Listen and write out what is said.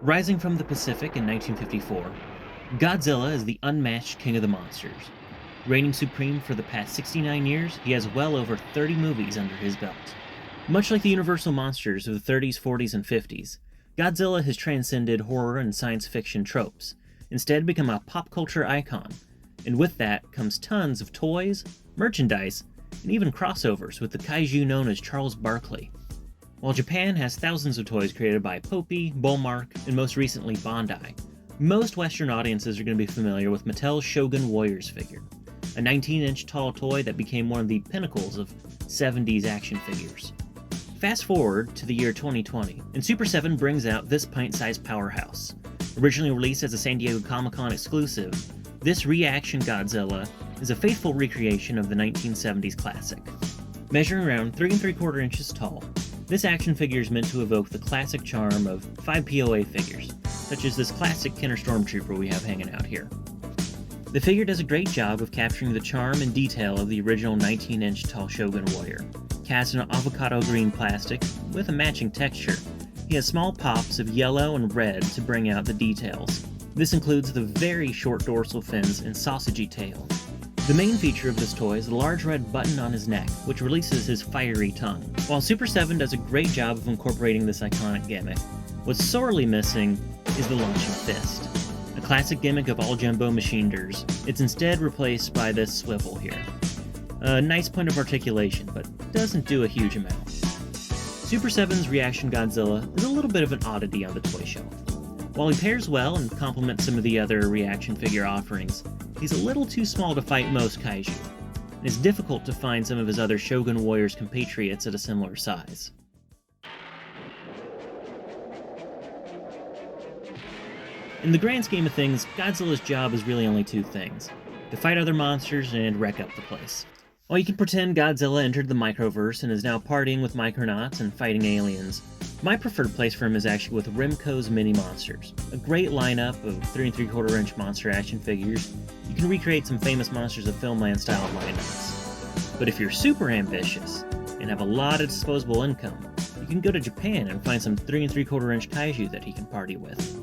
Rising from the Pacific in 1954, Godzilla is the unmatched king of the monsters. Reigning supreme for the past 69 years, he has well over 30 movies under his belt. Much like the universal monsters of the 30s, 40s, and 50s, Godzilla has transcended horror and science fiction tropes, instead become a pop culture icon, and with that comes tons of toys, merchandise, and even crossovers with the kaiju known as Charles Barkley. While Japan has thousands of toys created by Popey, Bullmark, and most recently Bandai, most Western audiences are going to be familiar with Mattel's Shogun Warriors figure, a 19-inch tall toy that became one of the pinnacles of 70s action figures. Fast forward to the year 2020, and Super7 brings out this pint-sized powerhouse. Originally released as a San Diego Comic-Con exclusive, this reaction Godzilla is a faithful recreation of the 1970s classic. Measuring around 3 3/4 inches tall, this action figure is meant to evoke the classic charm of 5 POA figures, such as this classic Kenner Stormtrooper we have hanging out here. The figure does a great job of capturing the charm and detail of the original 19-inch tall Shogun Warrior. Cast in avocado green plastic with a matching texture, he has small pops of yellow and red to bring out the details. This includes the very short dorsal fins and sausagey tail. The main feature of this toy is the large red button on his neck, which releases his fiery tongue. While Super7 does a great job of incorporating this iconic gimmick, what's sorely missing is the launching fist. A classic gimmick of all jumbo machineders, it's instead replaced by this swivel here. A nice point of articulation, but doesn't do a huge amount. Super7's Reaction Godzilla is a little bit of an oddity on the toy shelf. While he pairs well and complements some of the other reaction figure offerings, he's a little too small to fight most kaiju, and it's difficult to find some of his other Shogun Warriors compatriots at a similar size. In the grand scheme of things, Godzilla's job is really only two things: to fight other monsters and wreck up the place. While you can pretend Godzilla entered the microverse and is now partying with Micronauts and fighting aliens, my preferred place for him is actually with Remco's Mini Monsters, a great lineup of 3 3/4 inch monster action figures. You can recreate some famous Monsters of Filmland style lineups. But if you're super ambitious and have a lot of disposable income, you can go to Japan and find some 3 3/4 inch kaiju that he can party with.